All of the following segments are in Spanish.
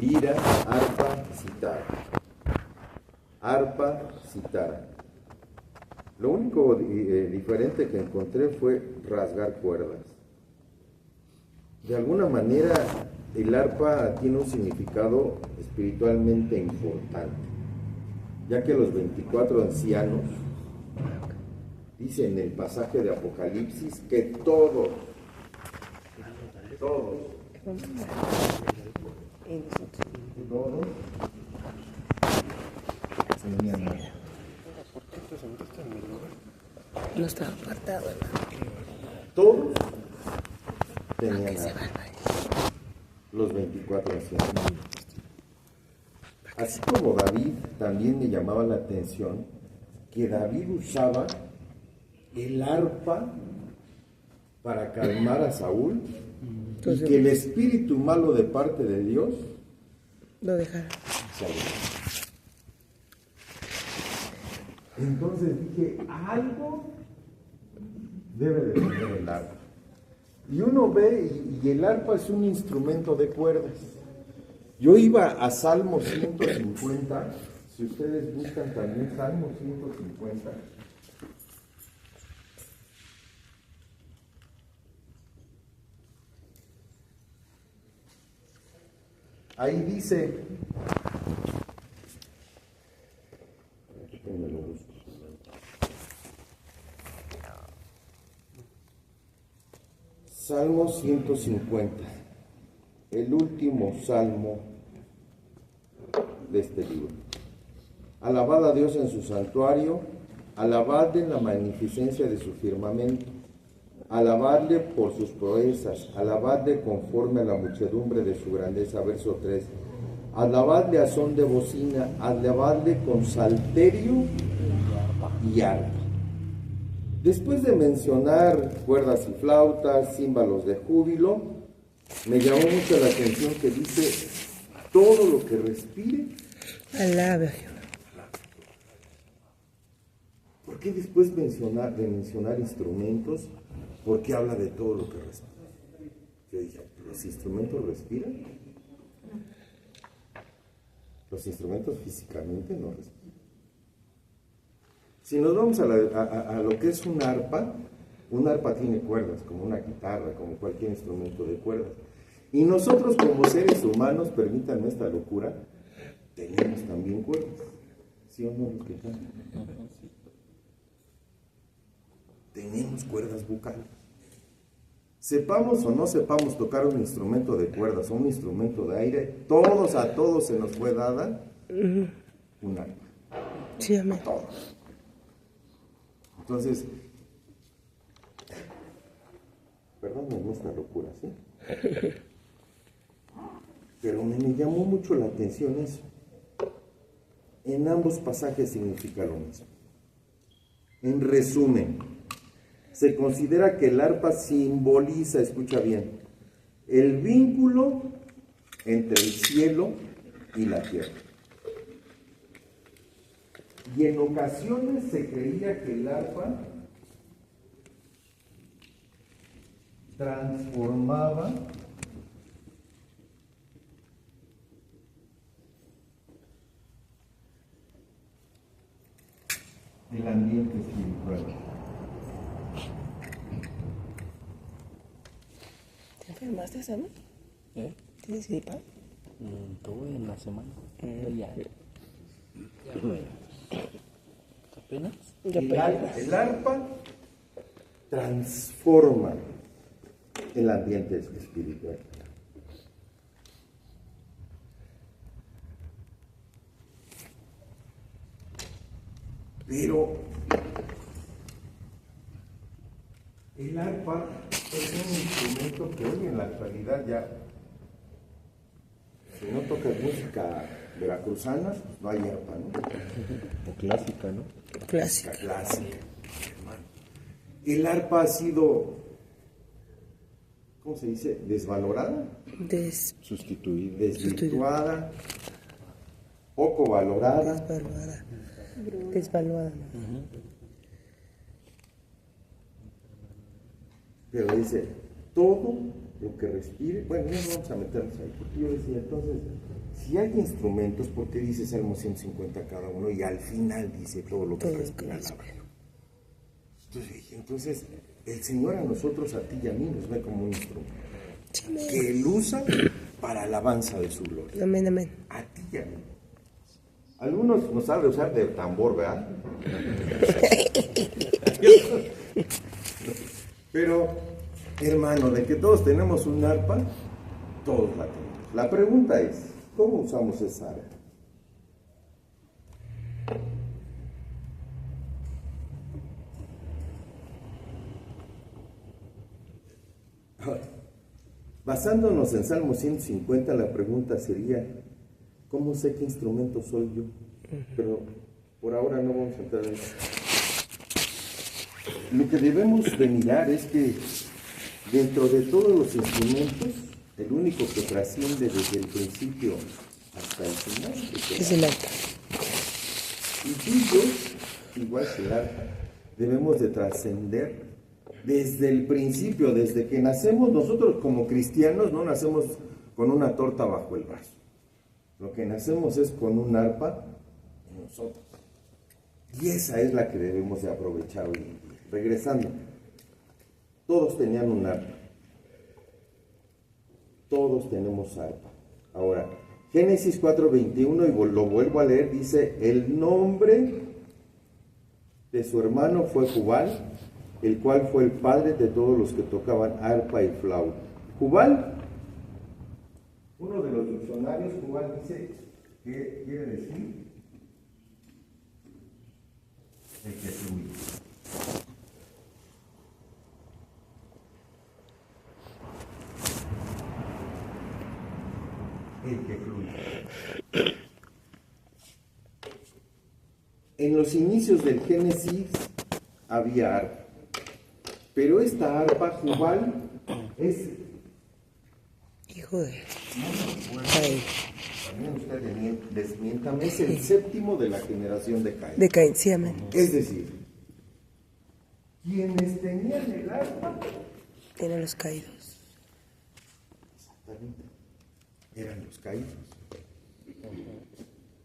lira, arpa, cítara. Arpa, cítara. Lo único diferente que encontré fue rasgar cuerdas. De alguna manera, el arpa tiene un significado espiritualmente importante, ya que los 24 ancianos dicen en el pasaje de Apocalipsis que todos tenían arpa. No estaba apartado, Todos tenían arpa. Los 24 ancianos. Así como David, también me llamaba la atención que David usaba el arpa para calmar a Saúl y que el espíritu malo de parte de Dios lo dejara. Entonces dije, algo debe de tener el arpa. Y uno ve, y el arpa es un instrumento de cuerdas. Yo iba a Salmo 150, si ustedes buscan también Salmo 150. Ahí dice, Salmo 150, el último salmo de este libro. Alabad a Dios en su santuario, alabad en la magnificencia de su firmamento, alabadle por sus proezas, alabadle conforme a la muchedumbre de su grandeza. Verso 3. Alabadle a son de bocina, alabadle con salterio y arpa. Después de mencionar cuerdas y flautas, címbalos de júbilo, me llamó mucho la atención que dice, todo lo que respire, alabe a Jehová. ¿Por qué después de mencionar instrumentos, por qué habla de todo lo que respira? Yo dije, ¿los instrumentos respiran? Los instrumentos físicamente no respiran. Si nos vamos a lo que es un arpa tiene cuerdas, como una guitarra, como cualquier instrumento de cuerdas. Y nosotros como seres humanos, permítanme esta locura, tenemos también cuerdas. ¿Sí o no? Tenemos cuerdas vocales. Sepamos o no sepamos tocar un instrumento de cuerdas o un instrumento de aire, a todos se nos fue dada un arpa. Sí, amén. A todos. Entonces, perdónenme esta locura, ¿sí? Pero me llamó mucho la atención eso. En ambos pasajes significa lo mismo. En resumen, se considera que el arpa simboliza, escucha bien, el vínculo entre el cielo y la tierra. Y en ocasiones se creía que el arpa transformaba el ambiente espiritual. ¿Te enfermaste, Sammy? ¿Tienes gripa? Tuve en la semana. Ya ¿Apenas? El arpa transforma el ambiente espiritual. Pero el arpa es un instrumento que hoy en la actualidad ya, si no tocas música veracruzana, pues no hay arpa, ¿no? O clásica, ¿no? Clásica. Clásica. El arpa ha sido, ¿cómo se dice? Desvalorada, Sustituida. desvirtuada, poco valorada. Desvaluada. Pero dice, todo lo que respire. Bueno, ya no vamos a meternos ahí, porque yo decía, entonces, si hay instrumentos, ¿por qué dice Salmo 150 cada uno? Y al final dice todo lo que respira la vida. Entonces dije, entonces, el Señor a nosotros, a ti y a mí, nos ve como un instrumento. Que Él usa para alabanza de su gloria. Amén, amén. A ti y a mí. Algunos nos saben usar de tambor, ¿verdad? Pero, hermano, de que todos tenemos un arpa, todos la tenemos. La pregunta es, ¿cómo usamos esa arpa? Basándonos en Salmo 150, la pregunta sería, ¿cómo sé qué instrumento soy yo? Pero por ahora no vamos a entrar en eso. Lo que debemos de mirar es que dentro de todos los instrumentos, el único que trasciende desde el principio hasta el final Es el arpa. Y tú y yo, igual que el arpa, debemos de trascender desde el principio, desde que nacemos. Nosotros como cristianos no nacemos con una torta bajo el brazo. Lo que nacemos es con un arpa en nosotros. Y esa es la que debemos de aprovechar hoy en día. Regresando, todos tenían un arpa. Todos tenemos arpa. Ahora, Génesis 4:21, y lo vuelvo a leer, dice, el nombre de su hermano fue Jubal, el cual fue el padre de todos los que tocaban arpa y flauta. Jubal, uno de los diccionarios, Jubal dice, ¿qué quiere decir? El que fluye. El que fluye. En los inicios del Génesis había arpa. Pero esta arpa, Jubal, es... Hijo de... Caín. También usted desmiéntame, es el séptimo de la generación de Caín. De Caín, sí, amén. Es decir, quienes tenían el arpa... Eran los caídos. Exactamente. Eran los caídos.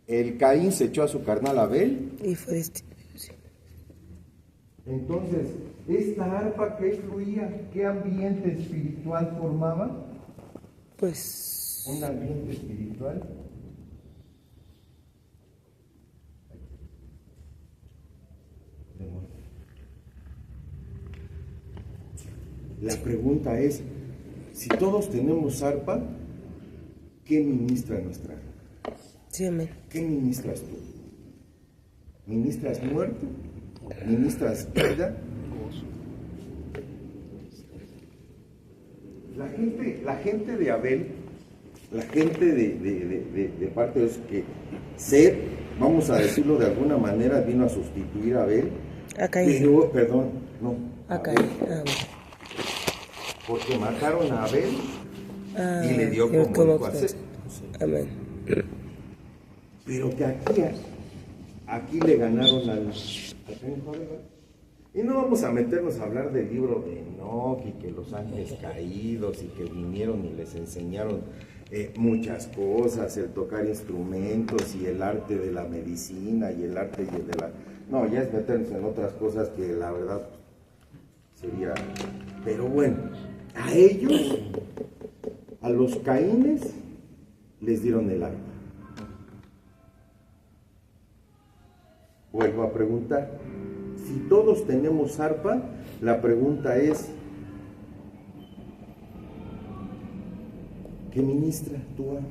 El Caín se echó a su carnal Abel. Y fue destituido, sí. Entonces, esta arpa que fluía, ¿qué ambiente espiritual formaba? Pues... Un ambiente espiritual de muerte. La pregunta es, si todos tenemos arpa, ¿qué ministra nuestra arpa? Sí, amén. ¿Qué ministras tú? ¿Ministras muerte? ¿Ministras vida? La gente de Abel, la gente de parte de los que Seth, vamos a decirlo de alguna manera, vino a sustituir a Abel. A Caín. Pero, perdón, no. A Caín. Ah, bueno. Porque mataron a Abel y le dio pero como hijo a Seth. Amén. Pero que aquí le ganaron al y no vamos a meternos a hablar del libro de Enoch y que los ángeles caídos y que vinieron y les enseñaron muchas cosas, el tocar instrumentos y el arte de la medicina y el arte de la... No, ya es meternos en otras cosas que la verdad sería... Pero bueno, a ellos, a los Caínes, les dieron el arpa. Vuelvo a preguntar, si todos tenemos arpa, la pregunta es, ¿qué ministra tu arpa?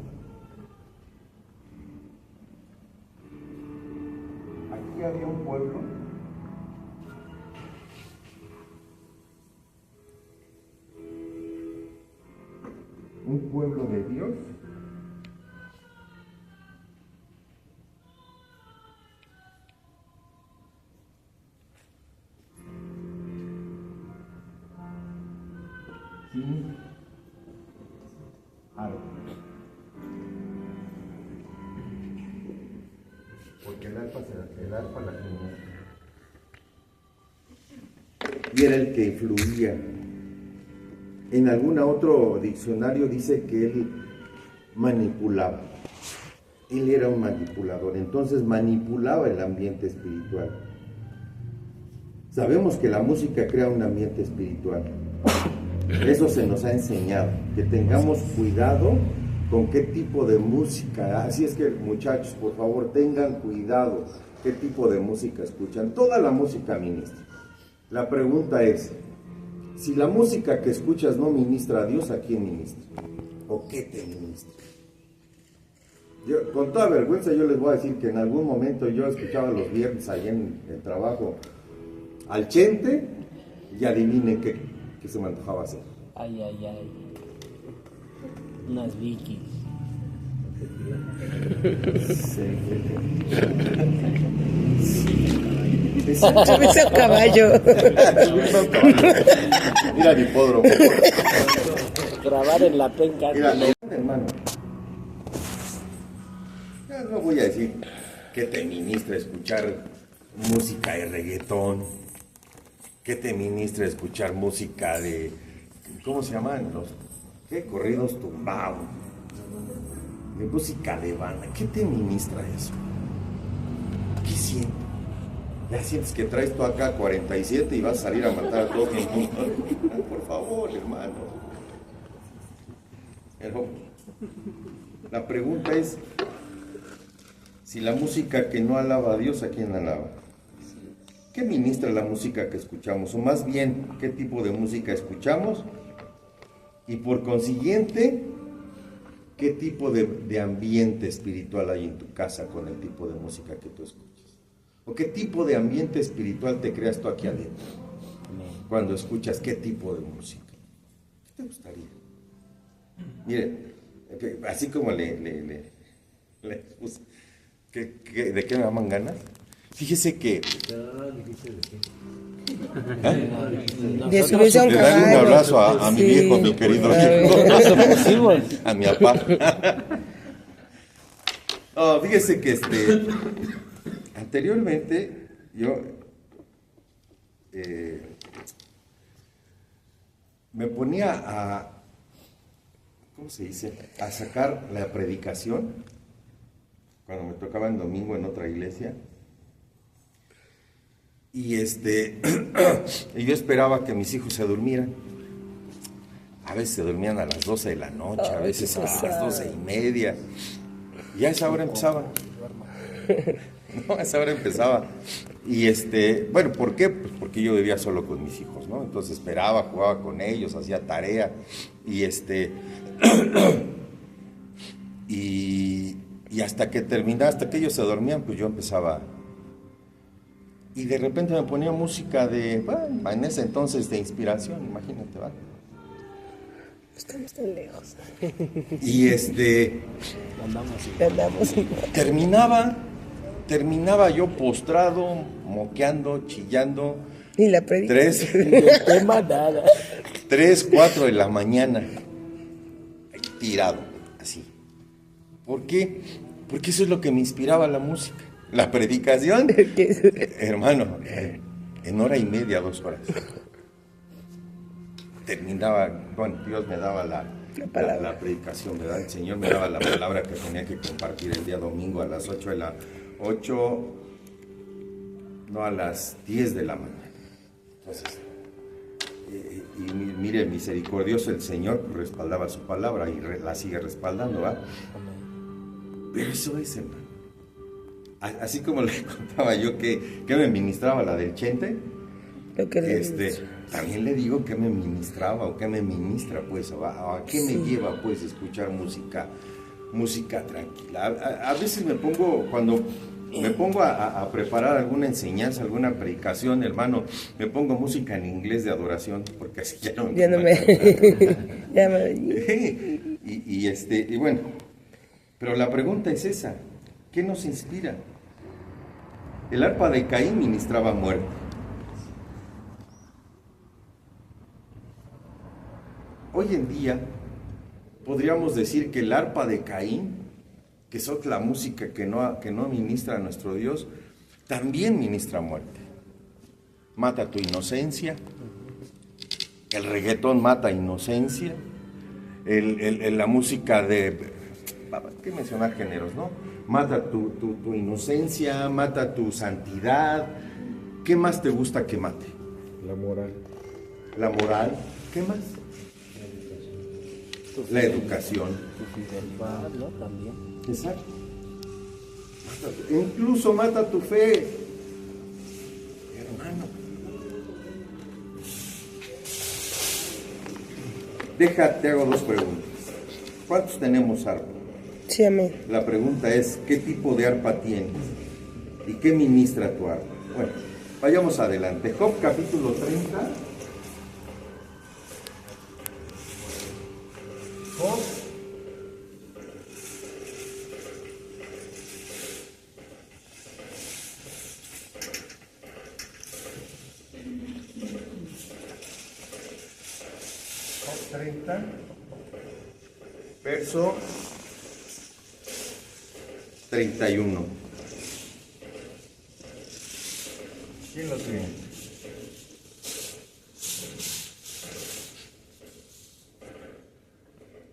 Aquí había un pueblo de Dios, sin arpa. Porque el arpa la tenía. Y era el que fluía En algún otro diccionario dice que él manipulaba. Él era un manipulador, entonces manipulaba el ambiente espiritual. Sabemos que la música crea un ambiente espiritual. Eso se nos ha enseñado, que tengamos cuidado con qué tipo de música. Así es que, muchachos, por favor, tengan cuidado qué tipo de música escuchan. Toda la música ministra. La pregunta es, si la música que escuchas no ministra a Dios, ¿a quién ministra? ¿O qué te ministra? Yo, con toda vergüenza, yo les voy a decir que en algún momento yo escuchaba los viernes allá en el trabajo al Chente, y adivinen qué se me antojaba hacer. Ay. Unas Vikis. Subirse a caballo. Mira el hipódromo. Grabar en la penca. Mira, hermano. Ya no voy a decir que te ministra escuchar música de reggaetón, que te ministra escuchar música de, ¿cómo se llaman? ¿Qué? Corridos tumbados, de música de banda. ¿Qué te ministra eso? ¿Qué sientes? Ya sientes que traes tú acá 47 y vas a salir a matar a todo el mundo. Por favor, hermano. Pero la pregunta es, si la música que no alaba a Dios, ¿a quién alaba? ¿Qué ministra la música que escuchamos? O más bien, ¿qué tipo de música escuchamos? Y por consiguiente, ¿qué tipo de ambiente espiritual hay en tu casa con el tipo de música que tú escuchas? ¿O qué tipo de ambiente espiritual te creas tú aquí adentro? Cuando escuchas qué tipo de música. ¿Qué te gustaría? Mire, así como le puse, ¿de qué me daban ganas? Fíjese que... De subirse a un Le dan un caballo. abrazo a mi viejo, mi querido viejo. A mi papá. No, fíjese que anteriormente yo me ponía a, ¿cómo se dice? A sacar la predicación cuando me tocaba en domingo en otra iglesia. Y y yo esperaba que mis hijos se durmieran. A veces se dormían a las 12 de la noche, a veces a las 12:30. Y a esa hora empezaba. No, a esa hora empezaba. Y bueno, ¿por qué? Pues porque yo vivía solo con mis hijos, ¿no? Entonces esperaba, jugaba con ellos, hacía tarea. Y y hasta que terminaba, hasta que ellos se dormían, pues yo empezaba. Y de repente me ponía música bueno, en ese entonces de inspiración, imagínate, ¿va? Estamos tan lejos. Y Andamos. terminaba yo postrado, moqueando, chillando. Y la predicación. 3, 4 de la mañana, tirado, así. ¿Por qué? Porque eso es lo que me inspiraba la música. La predicación, hermano, en 1:30, 2 horas. Terminaba, bueno, Dios me daba la predicación, ¿verdad? El Señor me daba la palabra que tenía que compartir el día domingo a las 10 de la mañana. Entonces, y mire, misericordioso el Señor respaldaba su palabra y la sigue respaldando, ¿verdad? Pero eso es, hermano. Así como le contaba yo que me ministraba la del Chente, Lo que también le digo que me ministraba o que me ministra, pues, a qué me lleva, pues, escuchar música tranquila. A veces cuando me pongo a preparar alguna enseñanza, alguna predicación, hermano, me pongo música en inglés de adoración, porque así ya no me... y bueno, pero la pregunta es esa, ¿qué nos inspira? El arpa de Caín ministraba muerte. Hoy en día podríamos decir que el arpa de Caín, que es la música que no ministra a nuestro Dios, también ministra muerte. Mata tu inocencia, El reggaetón mata inocencia. La música de... ¿Qué mencionar géneros, no? Mata tu inocencia, mata tu santidad. ¿Qué más te gusta que mate? La moral. La moral. ¿Qué más? La educación. Tu fidelidad, ¿no? También. Exacto. Incluso mata tu fe. Hermano. Déjate, hago dos preguntas. ¿Cuántos tenemos arpa? Sí, amén. La pregunta es, ¿qué tipo de arpa tienes? ¿Y qué ministra tu arpa? Bueno, vayamos adelante. Job capítulo 30. Job. Job 30. Verso 31. ¿Quién lo tiene?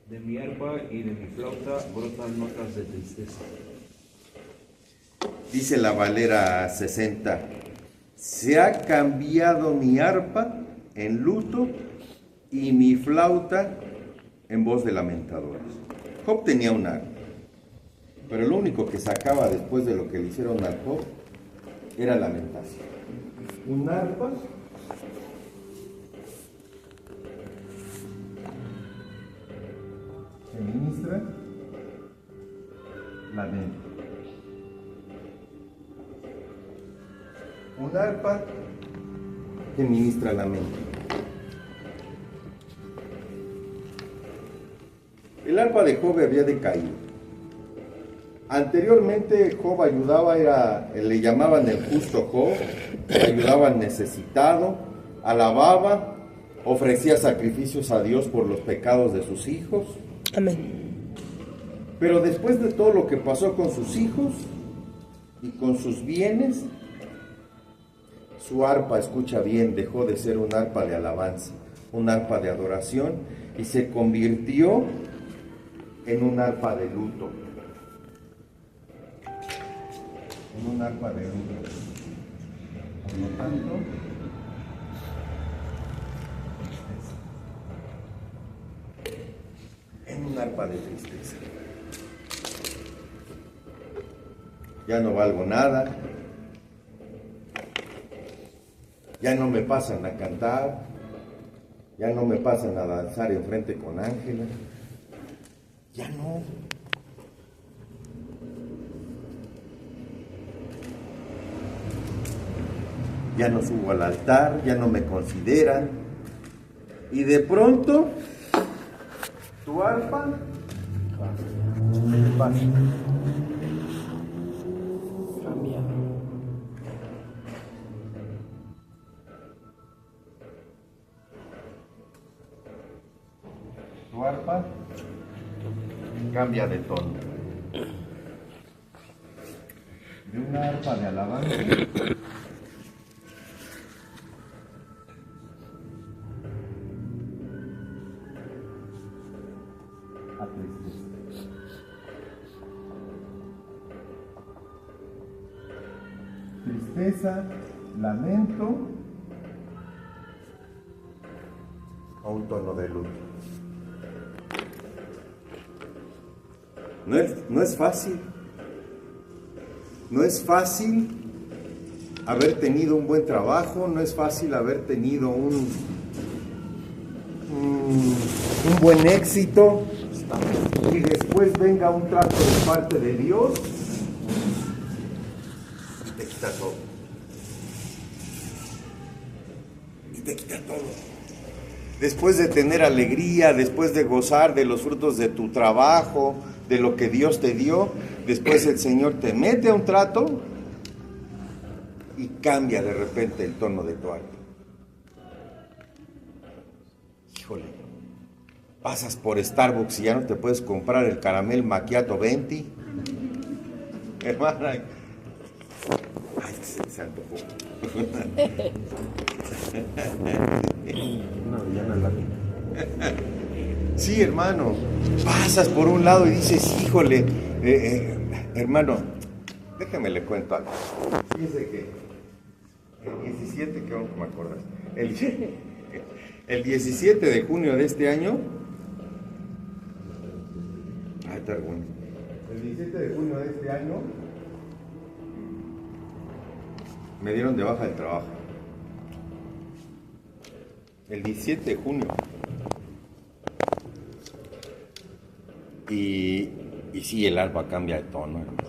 De mi arpa y de mi flauta brotan notas de tristeza. Dice la Valera 60. Se ha cambiado mi arpa en luto y mi flauta en voz de lamentadores. Job tenía un arpa, pero lo único que sacaba después de lo que le hicieron al Job era lamentación. Un arpa que ministra lamento. Un arpa que ministra lamento. El arpa de Job había decaído. Anteriormente Job ayudaba, le llamaban el justo Job, ayudaba al necesitado, alababa, ofrecía sacrificios a Dios por los pecados de sus hijos. Amén. Pero después de todo lo que pasó con sus hijos y con sus bienes, su arpa, escucha bien, dejó de ser un arpa de alabanza, un arpa de adoración, y se convirtió en un arpa de luto. En un arpa de luto. Por lo tanto, en un arpa de tristeza. Ya no valgo nada. Ya no me pasan a cantar. Ya no me pasan a danzar enfrente con Ángela. Ya no. Ya no subo al altar, ya no me consideran. Y de pronto, tu arpa pasa. Cambia. Tu arpa cambia de tono. De una arpa de alabanza a tristeza. Tristeza, lamento a un tono de luto. No es fácil. No es fácil haber tenido un buen trabajo, no es fácil haber tenido un buen éxito y después venga un trato de parte de Dios y te quita todo. Y te quita todo. Después de tener alegría, después de gozar de los frutos de tu trabajo, de lo que Dios te dio, después el Señor te mete a un trato y cambia de repente el tono de tu alma. Híjole, pasas por Starbucks y ya no te puedes comprar el caramel macchiato 20. Hermana, Ay, se antojó. No, ya no la vi. Sí, hermano, pasas por un lado y dices, híjole, hermano, déjame le cuento algo. Fíjese que el 17, que me acuerdas, el 17 de junio de este año, está bueno. El 17 de junio de este año me dieron de baja del trabajo. El 17 de junio. Y sí, el alba cambia de tono, hermano.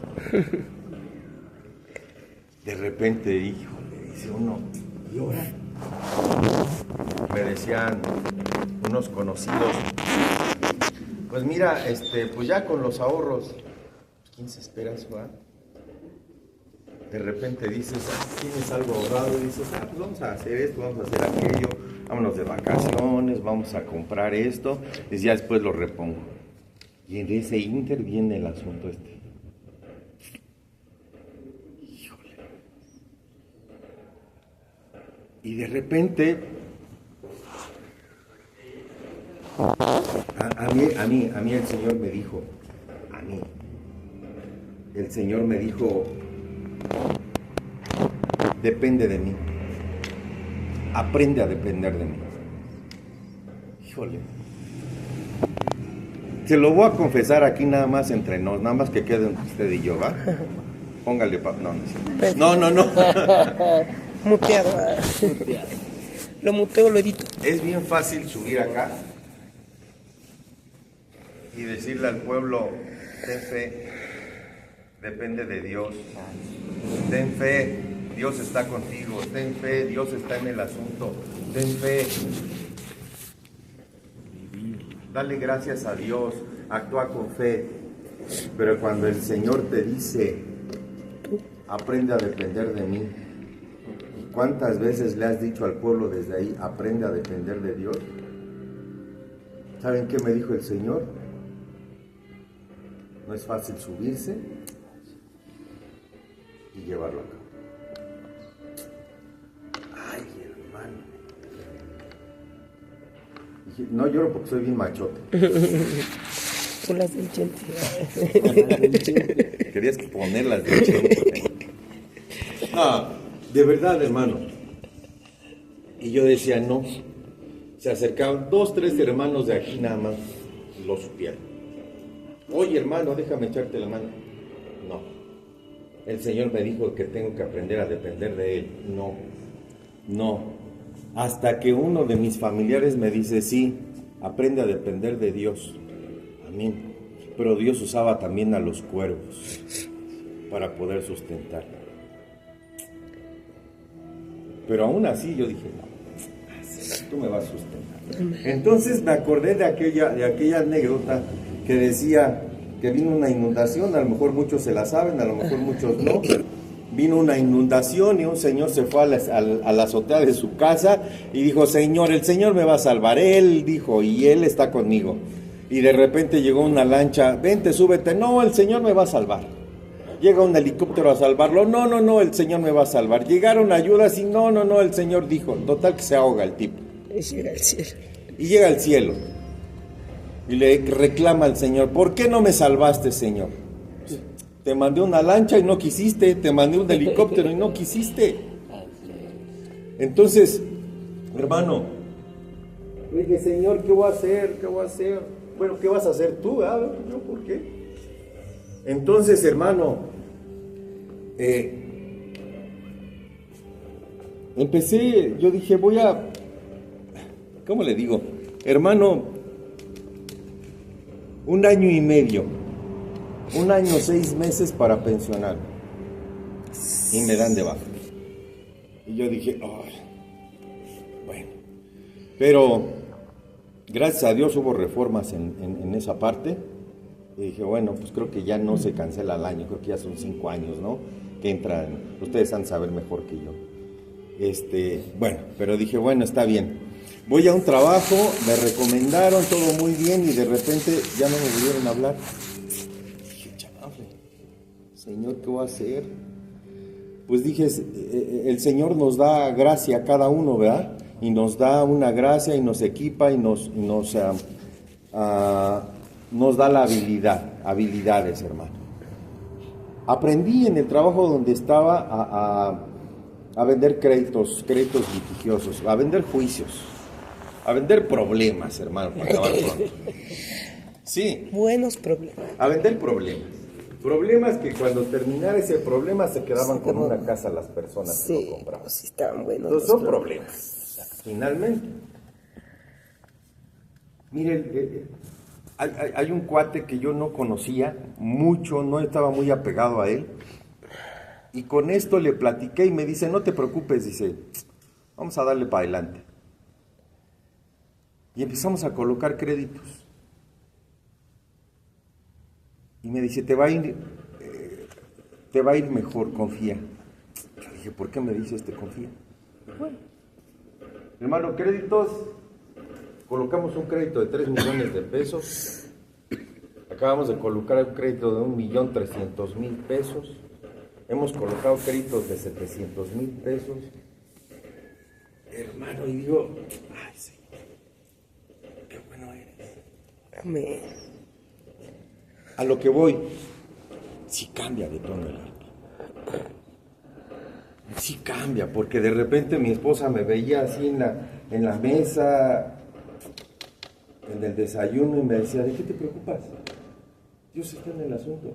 De repente, híjole, dice uno, ¿y ahora? Me decían unos conocidos, pues mira, pues ya con los ahorros, ¿quién se espera eso, ah? De repente dices, tienes algo ahorrado y dices, pues vamos a hacer esto, vamos a hacer aquello, vámonos de vacaciones, vamos a comprar esto, y ya después lo repongo. Y en ese inter viene el asunto este. Híjole. Y de repente, a mí el Señor me dijo, el Señor me dijo, depende de mí, aprende a depender de mí. Híjole. Se lo voy a confesar aquí nada más entre nos, nada más que quede entre usted y yo, ¿va? Póngale, no. No. Muteado. Lo muteo, lo edito. Es bien fácil subir acá y decirle al pueblo, ten fe, depende de Dios, ten fe, Dios está contigo, ten fe, Dios está en el asunto, ten fe. Dale gracias a Dios, actúa con fe. Pero cuando el Señor te dice, aprende a depender de mí, ¿cuántas veces le has dicho al pueblo desde ahí, aprende a depender de Dios? ¿Saben qué me dijo el Señor? No es fácil subirse y llevarlo a cabo. Ay, hermano. No lloro porque soy bien machote. Con las del Chente. Querías ponerlas de Chente. No, de verdad, hermano. Y yo decía, no. Se acercaban 2, 3 hermanos de aquí nada más. Lo supieron. Oye, hermano, déjame echarte la mano. No. El Señor me dijo que tengo que aprender a depender de Él. No. Hasta que uno de mis familiares me dice, sí, aprende a depender de Dios. Amén. Pero Dios usaba también a los cuervos para poder sustentar. Pero aún así yo dije, no, tú me vas a sustentar. Entonces me acordé de aquella anécdota que decía que vino una inundación, a lo mejor muchos se la saben, a lo mejor muchos no. Vino una inundación y un señor se fue a la azotea de su casa y dijo, Señor, el Señor me va a salvar. Él dijo, y Él está conmigo. Y de repente llegó una lancha, vente, súbete. No, el Señor me va a salvar. Llega un helicóptero a salvarlo. No, el Señor me va a salvar. Llegaron ayudas y no, el Señor dijo. Total que se ahoga el tipo. Y llega al cielo. Y llega al cielo. Y le reclama al Señor, ¿por qué no me salvaste, Señor? Te mandé una lancha y no quisiste, te mandé un helicóptero y no quisiste. Entonces, hermano, le dije, Señor, ¿qué voy a hacer? Bueno, ¿qué vas a hacer tú? ¿Yo por qué? Entonces, hermano, empecé, yo dije, ¿cómo le digo? Hermano, 1 año y medio. 1 año, 6 meses para pensionar. Y me dan de baja. Y yo dije, bueno. Pero gracias a Dios hubo reformas en esa parte. Y dije, bueno, pues creo que ya no se cancela el año. Creo que ya son 5 años, ¿no? Que entran. Ustedes han de saber mejor que yo. Bueno, pero dije, bueno, está bien. Voy a un trabajo, me recomendaron, todo muy bien. Y de repente ya no me volvieron a hablar. Señor, ¿qué voy a hacer? pues dije, el Señor nos da gracia a cada uno, ¿verdad? Y nos da una gracia y nos equipa y nos da la habilidades, hermano. Aprendí en el trabajo donde estaba a vender créditos litigiosos, a vender juicios, a vender problemas, hermano, para acabar pronto. Sí. Buenos problemas. A vender problemas. Problemas que cuando terminara ese problema se quedaban con una casa las personas que lo compraban. Sí, estaban buenos. Entonces son problemas, finalmente. Mire, hay un cuate que yo no conocía mucho, no estaba muy apegado a él. Y con esto le platiqué y me dice, no te preocupes, dice, vamos a darle para adelante. Y empezamos a colocar créditos. Y me dice, te va a ir mejor, confía. Yo dije, ¿por qué me dice confía? Bueno, hermano, créditos, colocamos un crédito de 3 millones de pesos. Acabamos de colocar un crédito de 1.300.000 pesos. Hemos colocado créditos de 700,000 pesos. Hermano, y digo, ay, Señor, qué bueno eres. Amén. A lo que voy, sí cambia de tono el arpa. Sí cambia, porque de repente mi esposa me veía así en la mesa, en el desayuno, y me decía, ¿de qué te preocupas? Dios está en el asunto.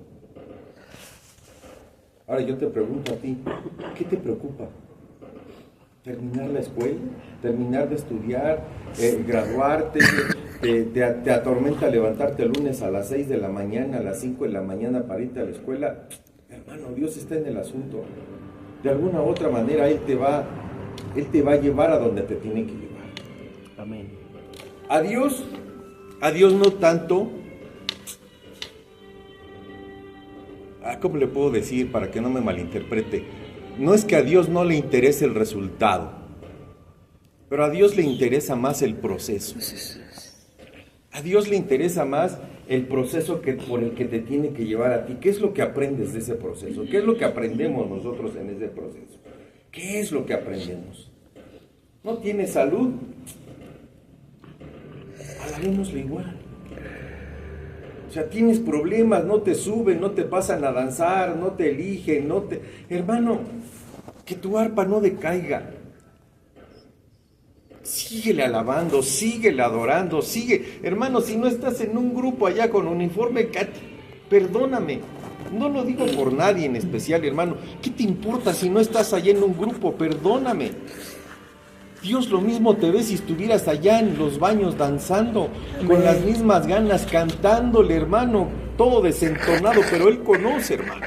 Ahora yo te pregunto a ti, ¿qué te preocupa? ¿Terminar la escuela? ¿Terminar de estudiar? ¿Graduarte? ¿Te atormenta levantarte el lunes a las 6 de la mañana, a las 5 de la mañana para irte a la escuela? Hermano, Dios está en el asunto. De alguna u otra manera Él te va a llevar a donde te tiene que llevar. Amén. A Dios no tanto. ¿Cómo le puedo decir para que no me malinterprete? No es que a Dios no le interese el resultado, pero a Dios le interesa más el proceso. A Dios le interesa más el proceso por el que te tiene que llevar a ti. ¿Qué es lo que aprendes de ese proceso? ¿Qué es lo que aprendemos nosotros en ese proceso? ¿Qué es lo que aprendemos? ¿No tienes salud? Alabémosle igual. O sea, tienes problemas, no te suben, no te pasan a danzar, no te eligen, Hermano, que tu arpa no decaiga. Síguele alabando, síguele adorando, sigue. Hermano, si no estás en un grupo allá con uniforme, perdóname, no lo digo por nadie en especial, hermano. ¿Qué te importa si no estás allá en un grupo? Perdóname. Dios lo mismo te ve si estuvieras allá en los baños danzando, con las mismas ganas, cantándole, hermano, todo desentonado, pero Él conoce, hermano.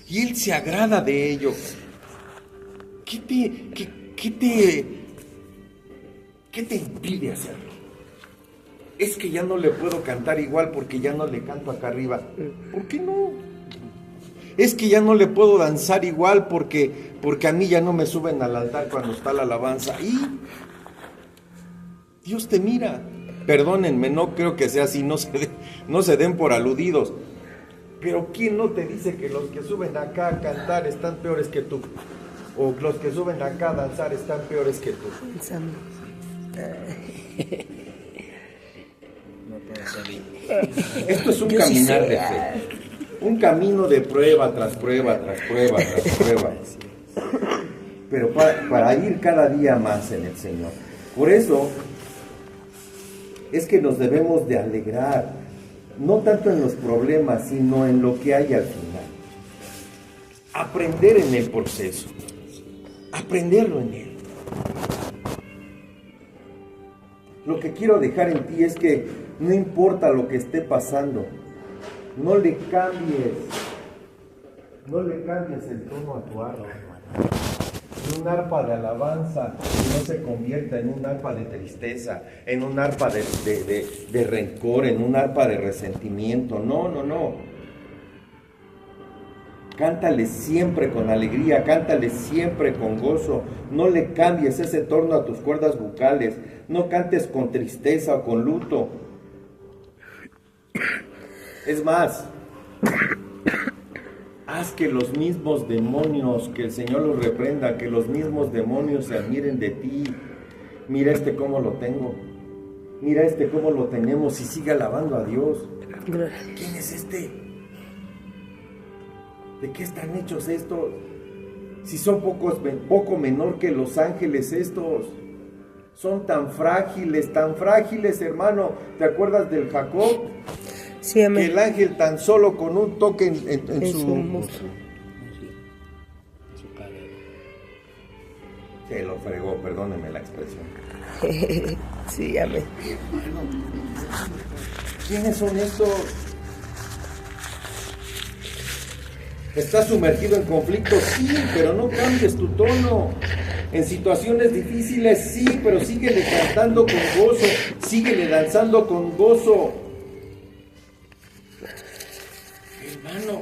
Y Él se agrada de ello. ¿Qué te impide hacerlo? Es que ya no le puedo cantar igual porque ya no le canto acá arriba. ¿Por qué no? Es que ya no le puedo danzar igual porque a mí ya no me suben al altar cuando está la alabanza. Y Dios te mira. Perdónenme, no creo que sea así, no se den por aludidos. Pero ¿quién no te dice que los que suben acá a cantar están peores que tú? O los que suben acá a danzar están peores que tú. No puedo salir. Esto es un caminar de fe. Un camino de prueba tras prueba, tras prueba, tras prueba. Pero para ir cada día más en el Señor. Por eso es que nos debemos de alegrar, no tanto en los problemas, sino en lo que hay al final. Aprender en el proceso. Aprenderlo en Él. Lo que quiero dejar en ti es que no importa lo que esté pasando, no le cambies el tono a tu arpa. Un arpa de alabanza no se convierta en un arpa de tristeza, en un arpa de rencor, en un arpa de resentimiento. No. Cántale siempre con alegría, cántale siempre con gozo. No le cambies ese tono a tus cuerdas vocales. No cantes con tristeza o con luto. Haz que los mismos demonios, que el Señor los reprenda, que los mismos demonios se admiren de ti. Mira cómo lo tengo. Mira cómo lo tenemos, y sigue alabando a Dios. Gloria a Dios. ¿Quién es este? ¿De qué están hechos estos? Si son poco menor que los ángeles estos. Son tan frágiles, hermano. ¿Te acuerdas del Jacob? Sí, amén. Que el ángel tan solo con un toque en En su muslo. Su cadera. Se lo fregó, perdónenme la expresión. Sí, amén. ¿Quiénes son estos? ¿Estás sumergido en conflictos? Sí, pero no cambies tu tono. En situaciones difíciles, sí, pero síguele cantando con gozo, síguele danzando con gozo. Hermano,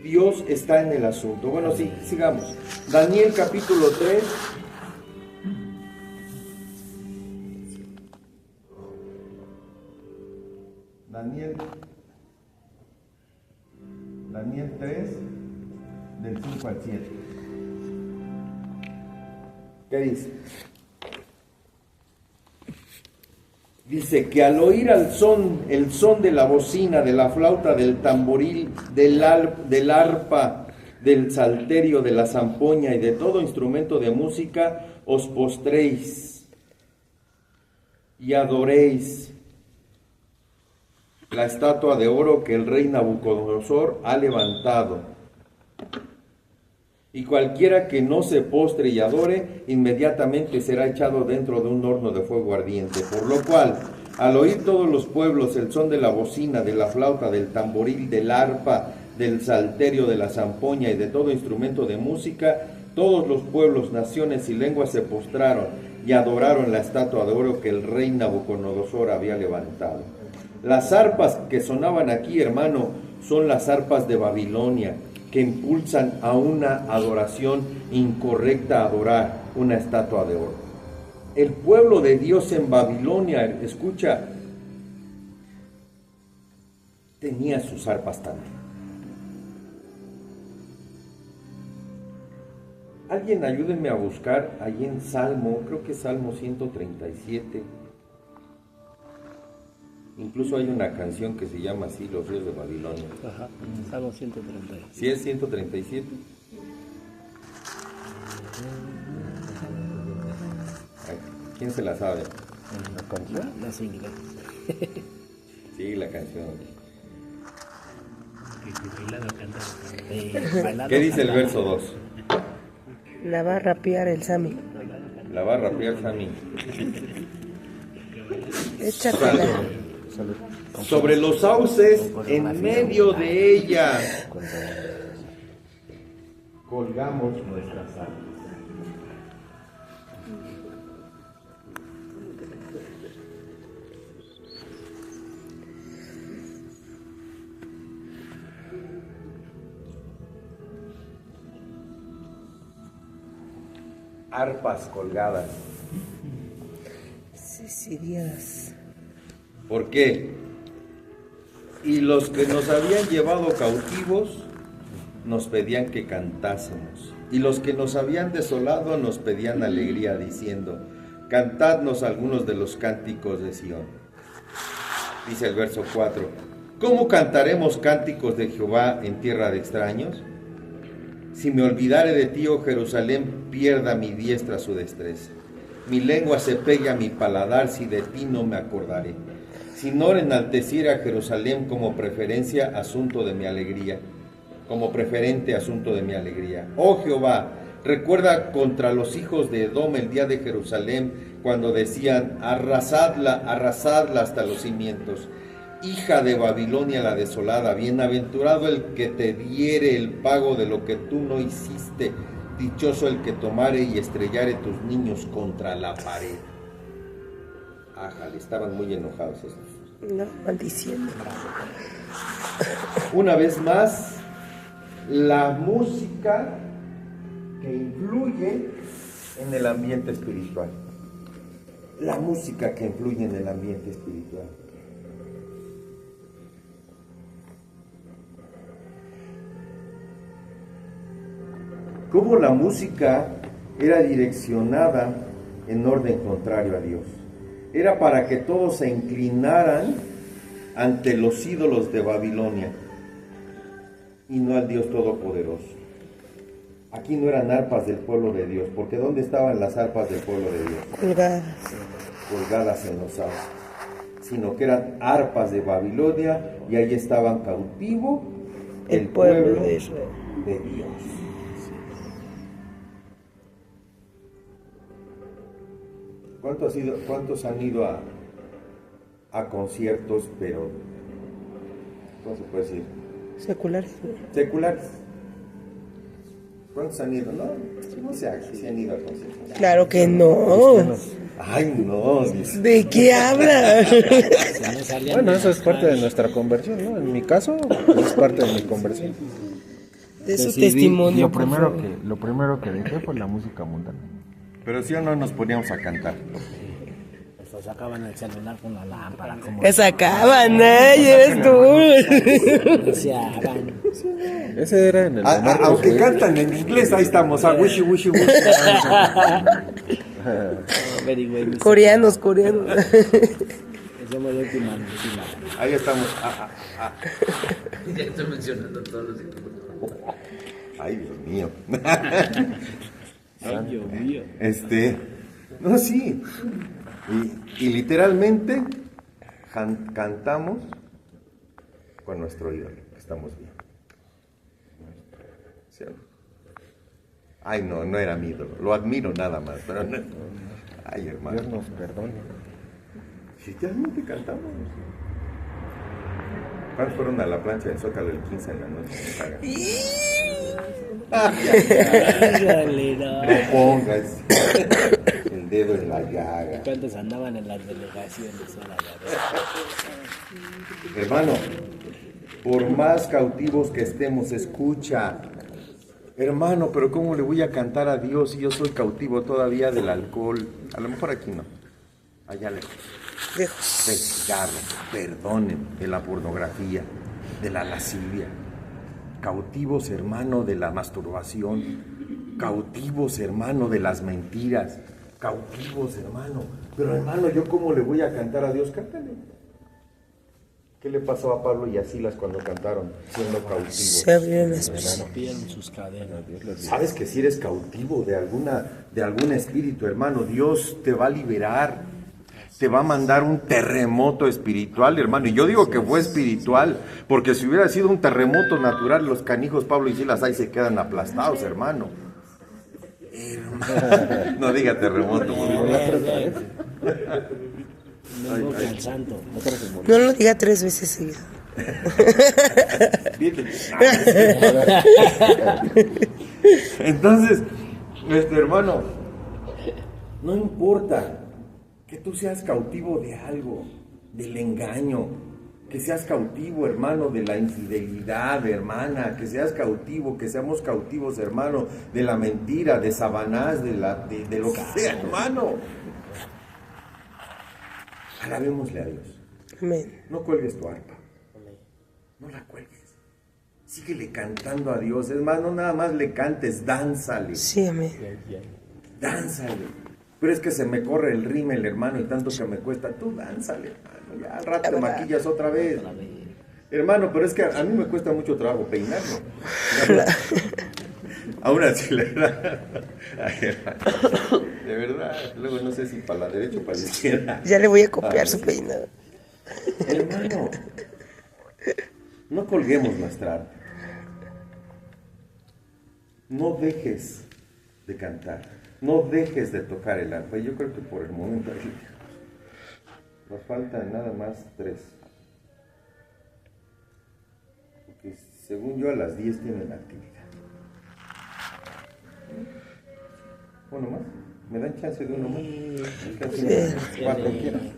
Dios está en el asunto. Bueno, sí, sigamos. Daniel capítulo 3. Daniel 3, del 5 al 7. ¿Qué dice? Dice que al oír el son de la bocina, de la flauta, del tamboril, del arpa, del salterio, de la zampoña y de todo instrumento de música, os postréis y adoréis la estatua de oro que el rey Nabucodonosor ha levantado. Y cualquiera que no se postre y adore, inmediatamente será echado dentro de un horno de fuego ardiente. Por lo cual, al oír todos los pueblos el son de la bocina, de la flauta, del tamboril, del arpa, del salterio, de la zampoña y de todo instrumento de música, todos los pueblos, naciones y lenguas se postraron y adoraron la estatua de oro que el rey Nabucodonosor había levantado. Las arpas que sonaban aquí, hermano, son las arpas de Babilonia, que impulsan a una adoración incorrecta, a adorar una estatua de oro. El pueblo de Dios en Babilonia, escucha, tenía sus arpas también. Alguien ayúdenme a buscar allí en Salmo, creo que es Salmo 137. Incluso hay una canción que se llama así, Los ríos de Babilonia. Ajá, Salmo 130. ¿Sí es 137? Ay, ¿quién se la sabe? ¿La canción? No sé inglés. Sí, la canción. ¿Qué dice el verso 2? La va a rapear el Sammy. La va a rapear Sammy. Échatela. Sobre los sauces, en medio de ella, colgamos nuestras armas. Arpas colgadas. Sí, Dios. ¿Por qué? Y los que nos habían llevado cautivos nos pedían que cantásemos. Y los que nos habían desolado nos pedían alegría, diciendo: cantadnos algunos de los cánticos de Sión. Dice el verso 4: ¿cómo cantaremos cánticos de Jehová en tierra de extraños? Si me olvidare de ti, oh Jerusalén, pierda mi diestra su destreza. Mi lengua se pegue a mi paladar si de ti no me acordaré. Si no enalteciera a Jerusalén como preferencia, asunto de mi alegría. Como preferente asunto de mi alegría. Oh Jehová, recuerda contra los hijos de Edom el día de Jerusalén, cuando decían: arrasadla, arrasadla hasta los cimientos. Hija de Babilonia la desolada, bienaventurado el que te diere el pago de lo que tú no hiciste. Dichoso el que tomare y estrellare tus niños contra la pared. Ájale, estaban muy enojados estos. No, maldiciendo. Una vez más, la música que influye en el ambiente espiritual. La música que influye en el ambiente espiritual. cómo la música era direccionada en orden contrario a Dios. Era para que todos se inclinaran ante los ídolos de Babilonia y no al Dios Todopoderoso. Aquí no eran arpas del pueblo de Dios, porque ¿dónde estaban las arpas del pueblo de Dios? Colgadas en los árboles, sino que eran arpas de Babilonia y ahí estaban cautivo el pueblo de Dios. ¿Cuántos han ido a conciertos, pero ¿cómo se puede decir? Seculares. Seculares. ¿Cuántos han ido? No se haga, si han ido a conciertos. Claro que no. Ay, no. ¿De qué habla? Bueno, eso es parte de nuestra conversión, ¿no? En mi caso, es parte de mi conversión. De su testimonio. Lo primero que dejé fue la música mundana. Pero si o no nos poníamos a cantar. Pues sacaban el celular con la lámpara. Como Que sacaban, eres tú. se hagan. Ese era en el de Marcos, Aunque güey. cantan en inglés, ahí estamos. Wishi, wishi, wishi. Coreanos. Eso me dio última. Ahí estamos. Ya estoy mencionando todos los equipos. Ay, Dios mío. Ay, Dios mío. No, sí. Y literalmente cantamos con nuestro ídolo, que estamos bien. ¿Sí o no? Ay, no era mi ídolo. Lo admiro nada más, pero no. Ay, hermano. Dios nos perdone. Si realmente cantamos. ¿Cuántos fueron a la plancha del Zócalo el 15 en la noche? No pongas el dedo en la llaga. ¿Cuántos andaban en las delegaciones? Hermano, por más cautivos que estemos, escucha. Hermano, pero ¿cómo le voy a cantar a Dios si yo soy cautivo todavía del alcohol? A lo mejor aquí no. Allá lejos. Del cigarro, perdonen, de la pornografía, de la lascivia. Cautivos, hermano, de la masturbación. Cautivos, hermano, de las mentiras. Cautivos, hermano. Pero, hermano, ¿yo cómo le voy a cantar a Dios? Cántale. ¿Qué le pasó a Pablo y a Silas cuando cantaron siendo cautivos? Se abrieron las manos. Rompieron sus cadenas. Sabes que si eres cautivo de algún espíritu, hermano, Dios te va a liberar. Te va a mandar un terremoto espiritual, hermano. Y yo digo que fue espiritual, porque si hubiera sido un terremoto natural, los canijos Pablo y Silas ahí se quedan aplastados, hermano. No diga terremoto, por favor. No invoque al santo. No lo diga 3 veces seguido. Entonces, hermano, no importa que tú seas cautivo de algo, del engaño, que seas cautivo, hermano, de la infidelidad, hermana, que seas cautivo, que seamos cautivos, hermano, de la mentira, de Sabanás, de lo que sea, hermano. Alabémosle a Dios. Amén. No cuelgues tu arpa. No la cuelgues. Síguele cantando a Dios. Es más, no nada más le cantes, dánzale. Sí, amén. Dánzale. Pero es que se me corre el rímel, hermano, y tanto que me cuesta. Tú dánzale, hermano. Ya al rato te maquillas otra vez. Hermano, pero es que a mí me cuesta mucho trabajo peinarlo. Aún así, la verdad. Ay, hermano. De verdad. Luego no sé si para la derecha o para la izquierda. Ya le voy a copiar su peinado. Hermano, no colguemos nuestra arte. No dejes de cantar. No dejes de tocar el arpa. Yo creo que por el momento ahí nos faltan nada más 3. Porque según yo a las 10 tienen actividad. ¿Uno más? ¿Me dan chance de uno más? Sí. 4 quieran.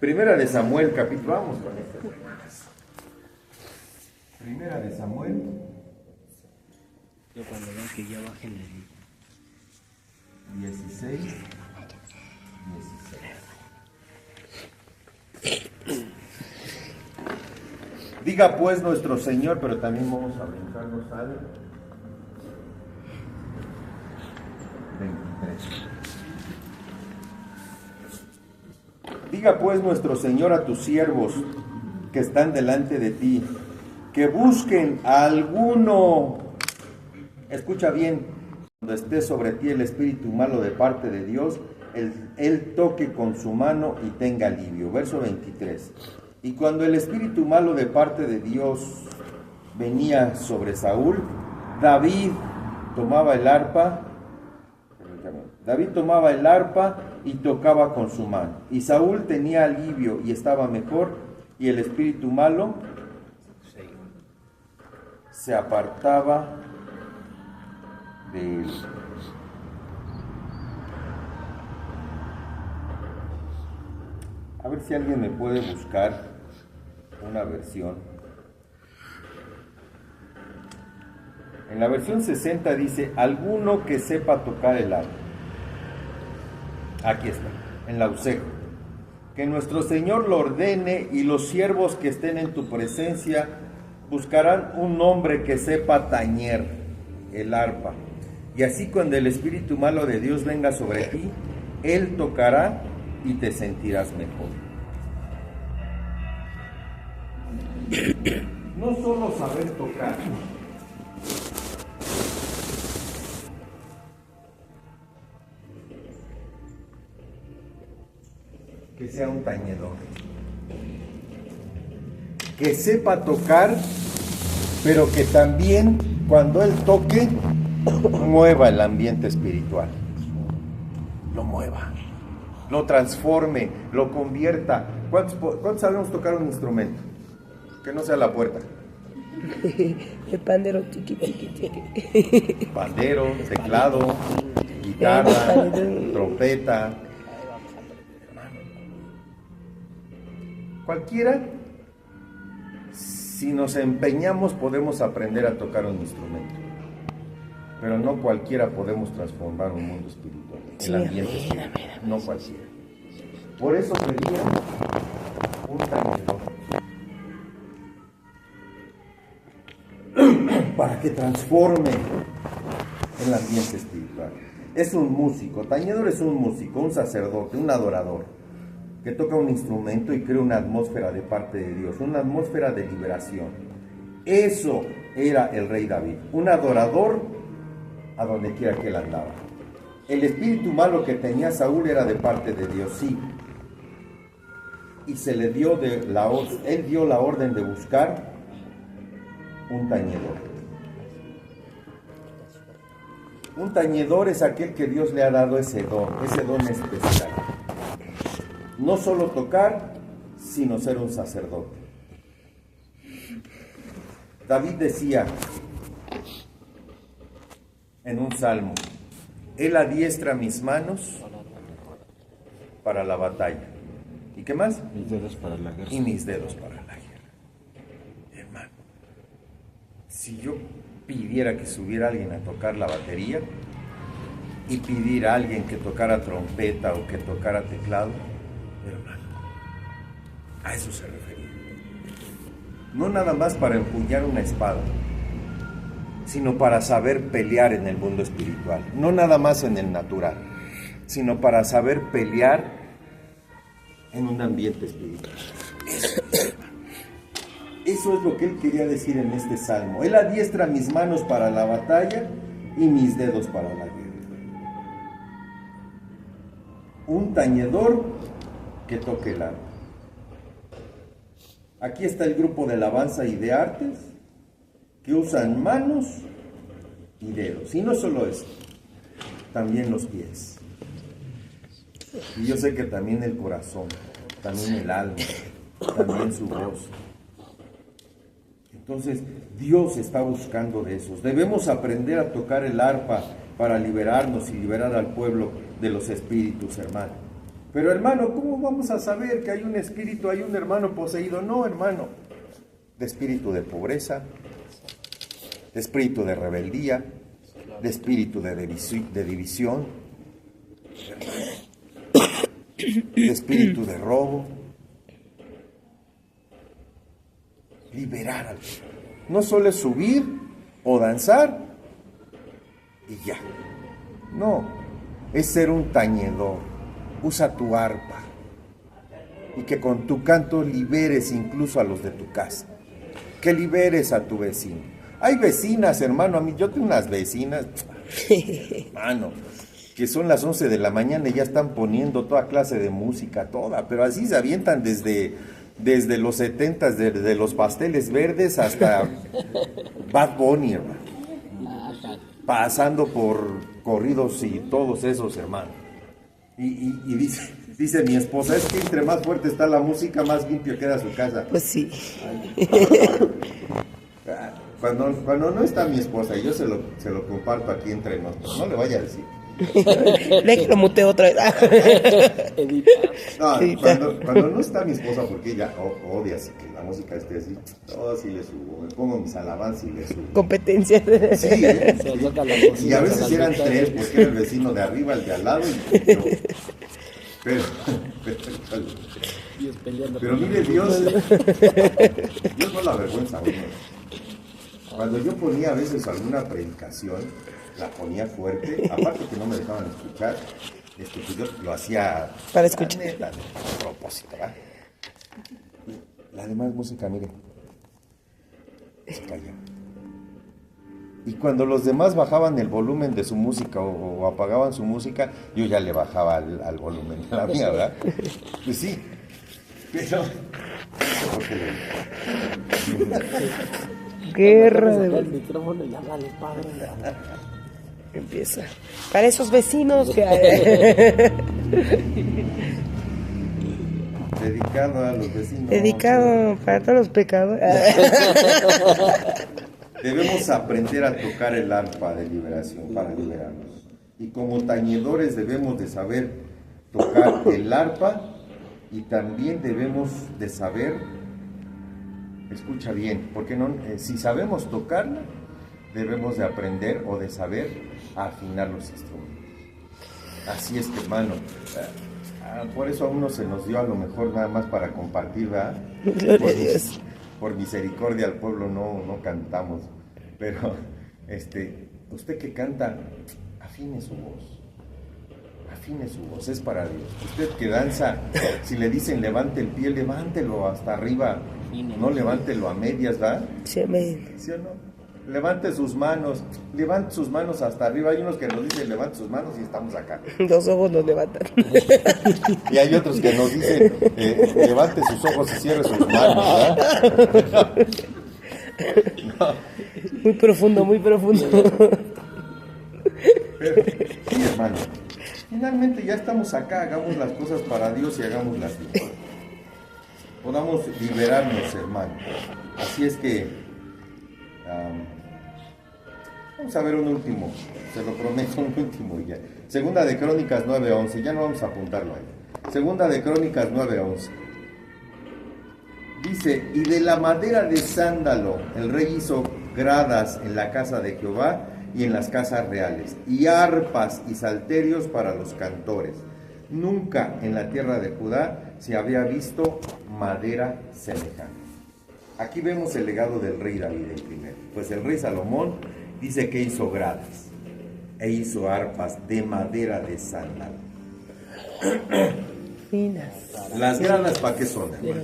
Primera de Samuel, capítulo. Vamos con este. Primera de Samuel. Yo cuando veo que ya bajen el 16. Diga pues nuestro Señor, pero también vamos a brincarnos al 23. Diga pues nuestro Señor a tus siervos que están delante de ti, que busquen a alguno, escucha bien, cuando esté sobre ti el espíritu malo de parte de Dios, él toque con su mano y tenga alivio. Verso 23. Y cuando el espíritu malo de parte de Dios venía sobre Saúl, David tomaba el arpa y tocaba con su mano. Y Saúl tenía alivio y estaba mejor, y el espíritu malo se apartaba de él. A ver si alguien me puede buscar una versión. En la versión 60 dice, alguno que sepa tocar el arpa. Aquí está, en la USEG. Que nuestro Señor lo ordene, y los siervos que estén en tu presencia buscarán un hombre que sepa tañer el arpa. Y así cuando el espíritu malo de Dios venga sobre ti, él tocará y te sentirás mejor. No solo saber tocar, que sea un tañedor, que sepa tocar, pero que también cuando él toque mueva el ambiente espiritual, lo mueva, lo transforme, lo convierta. ¿Cuántos sabemos tocar un instrumento? Que no sea la puerta. El pandero, chiqui. Pandero, teclado, guitarra, trompeta. Cualquiera, si nos empeñamos, podemos aprender a tocar un instrumento. Pero no cualquiera podemos transformar un mundo espiritual, el ambiente espiritual. No cualquiera. Por eso pedía un tañedor, para que transforme el ambiente espiritual. Es un músico, tañedor es un músico, un sacerdote, un adorador, que toca un instrumento y crea una atmósfera de parte de Dios, una atmósfera de liberación. Eso era el rey David, un adorador a donde quiera que él andaba. El espíritu malo que tenía Saúl era de parte de Dios, sí. Y se le dio él dio la orden de buscar un tañedor. Un tañedor es aquel que Dios le ha dado ese don especial. No solo tocar, sino ser un sacerdote. David decía en un salmo, Él adiestra mis manos para la batalla. ¿Y qué más? Mis dedos para la guerra. Y mis dedos para la guerra. Hermano, si yo pidiera que subiera alguien a tocar la batería y pidiera a alguien que tocara trompeta o que tocara teclado, hermano, a eso se refería. No nada más para empuñar una espada, sino para saber pelear en el mundo espiritual. No nada más en el natural, sino para saber pelear en un ambiente espiritual. Eso es lo que él quería decir en este salmo. Él adiestra mis manos para la batalla y mis dedos para la guerra. Un tañedor que toque el arpa. Aquí está el grupo de alabanza y de artes que usan manos y dedos. Y no solo eso, también los pies. Y yo sé que también el corazón, también el alma, también su voz. Entonces, Dios está buscando de esos. Debemos aprender a tocar el arpa para liberarnos y liberar al pueblo de los espíritus, hermano. Pero, hermano, ¿cómo vamos a saber que hay un espíritu, hay un hermano poseído? No, hermano. De espíritu de pobreza, de espíritu de rebeldía, de espíritu de división, de espíritu de robo. Liberar al pueblo. No solo es subir o danzar y ya. No. es ser un tañedor. Usa tu arpa y que con tu canto liberes incluso a los de tu casa, que liberes a tu vecino. Hay vecinas, hermano, a mí, yo tengo unas vecinas, hermano, que son las 11 de la mañana y ya están poniendo toda clase de música, toda, pero así se avientan desde los 70s, desde los Pasteles Verdes hasta Bad Bunny, hermano, pasando por corridos y todos esos, hermano. Y dice mi esposa, es que entre más fuerte está la música, más limpio queda su casa. Pues sí. Cuando no está mi esposa, y yo se lo comparto aquí entre nosotros, no le vaya a decir. Déjalo muteo otra vez. No, cuando no está mi esposa, porque ella odia así que la música esté así, sí le subo, me pongo mis alabanzas y le subo. Competencia. Sí, y a veces eran tres, porque era el vecino de arriba, el de al lado y yo. Pero mire, Dios no la vergüenza a uno. Cuando yo ponía a veces alguna predicación, la ponía fuerte, aparte que no me dejaban escuchar, pues yo lo hacía para escuchar. A propósito, ¿verdad? La demás música, mire, se calla. Y cuando los demás bajaban el volumen de su música o apagaban su música, yo ya le bajaba al volumen de la mía, ¿verdad? Pues sí, pero... Guerra de el micrófono y habla al padre. Empieza. Para esos vecinos que hay. Dedicado a los vecinos. Dedicado para todos los pecados. Debemos aprender a tocar el arpa de liberación para liberarnos. Y como tañedores debemos de saber tocar el arpa y también debemos de saber, escucha bien, porque no, si sabemos tocarla, debemos de aprender o de saber afinar los instrumentos. Así es que, hermano, por eso a uno se nos dio a lo mejor nada más para compartir, ¿verdad? Por misericordia al pueblo no cantamos, pero usted que canta, afine su voz, es para Dios. Usted que danza, si le dicen levante el pie, levántelo hasta arriba, no levántelo a medias, ¿verdad? Sí, amén. ¿Sí o no? Levante sus manos hasta arriba. Hay unos que nos dicen levante sus manos y estamos acá. Los ojos los levantan. Y hay otros que nos dicen levante sus ojos y cierre sus manos, ¿verdad? No. Muy profundo. Pero, sí, hermano, finalmente ya estamos acá, hagamos las cosas para Dios y hagámoslas bien. Podamos liberarnos, hermano. Así es que vamos a ver un último, se lo prometo, un último ya. Segunda de Crónicas 9:11, ya no vamos a apuntarlo ahí. Segunda de Crónicas 9:11. Dice, y de la madera de sándalo el rey hizo gradas en la casa de Jehová y en las casas reales, y arpas y salterios para los cantores. Nunca en la tierra de Judá se había visto madera semejante. Aquí vemos el legado del rey David el primero. Pues el rey Salomón dice que hizo gradas e hizo arpas de madera de sándalo. Finas. ¿Las gradas para qué son, hermano?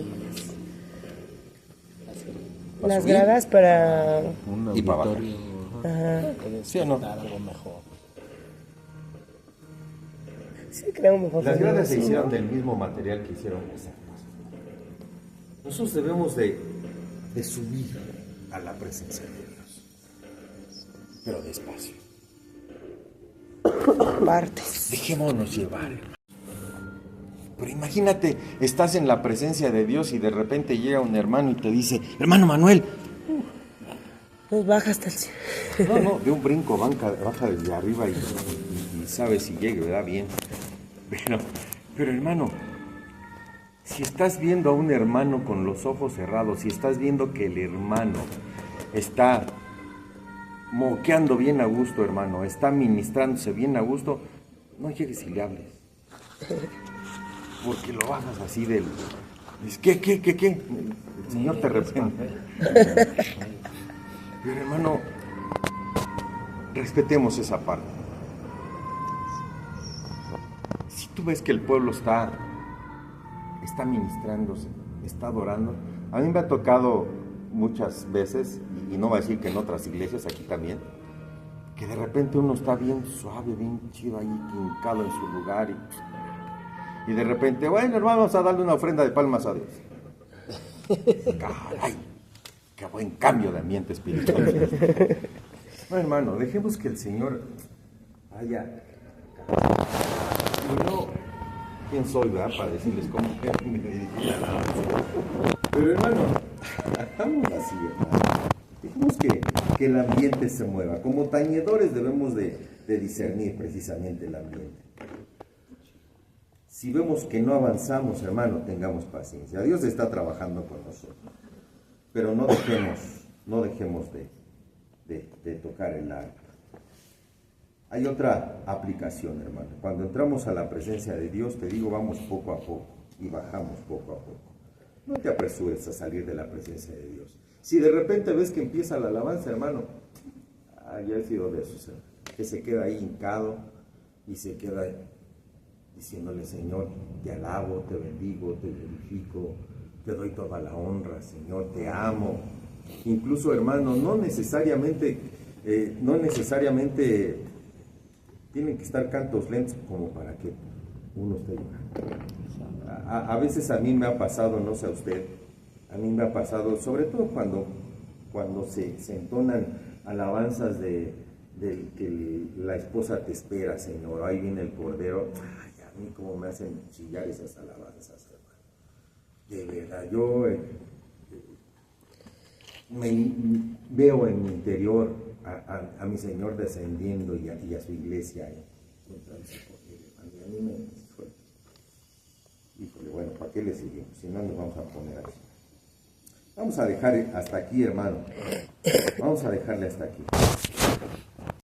Las gradas para... Un Y para abajo. auditorio. Ajá. ¿Sí o no? Algo mejor. Sí, creo mejor. Las gradas se hicieron del mismo material que hicieron las arpas. Nosotros debemos de subir a la presencia de Dios, pero despacio. Partes. Dejémonos llevar. Pero imagínate, estás en la presencia de Dios y de repente llega un hermano y te dice, hermano Manuel. Pues baja hasta el cielo. No, de un brinco baja desde arriba y sabe si llegue, ¿verdad? Bien. Pero hermano, si estás viendo a un hermano con los ojos cerrados, si estás viendo que el hermano está moqueando bien a gusto, hermano, está ministrándose bien a gusto, no llegues y le hables. Porque lo bajas así del... ¿Qué? El Señor te reprende. Pero hermano, respetemos esa parte. tú ves que el pueblo está ministrándose, está adorando. A mí me ha tocado muchas veces, y no voy a decir que en otras iglesias, aquí también, que de repente uno está bien suave, bien chido ahí, hincado en su lugar, y de repente, bueno, hermano, vamos a darle una ofrenda de palmas a Dios. Caray, qué buen cambio de ambiente espiritual. No, hermano, dejemos que el Señor vaya. Y yo, ¿quién soy, verdad? Para decirles cómo me dirigí a la alabanza. Pero, hermano, hagamos así, hermano. Dejemos que el ambiente se mueva. Como tañedores debemos de discernir precisamente el ambiente. Si vemos que no avanzamos, hermano, tengamos paciencia. Dios está trabajando con nosotros. Pero no dejemos de tocar el arpa. Hay otra aplicación, hermano. Cuando entramos a la presencia de Dios, te digo, vamos poco a poco y bajamos poco a poco. No te apresures a salir de la presencia de Dios. Si de repente ves que empieza la alabanza, hermano, yo he sido de esos, que se queda ahí hincado y se queda diciéndole, Señor, te alabo, te bendigo, te glorifico, te doy toda la honra, Señor, te amo. Incluso, hermano, no necesariamente tienen que estar cantos lentos como para que uno esté llorando. A veces a mí me ha pasado, no sé a usted, a mí me ha pasado, sobre todo cuando se entonan alabanzas de que la esposa te espera, Señor, ahí viene el cordero. Ay, a mí cómo me hacen chillar esas alabanzas, hermano. De verdad, yo me veo en mi interior a mi Señor descendiendo y a su iglesia. A mí me suelta. Híjole, bueno, ¿para qué le seguimos? Si no, nos vamos a poner así. Vamos a dejar hasta aquí, hermano. Vamos a dejarle hasta aquí.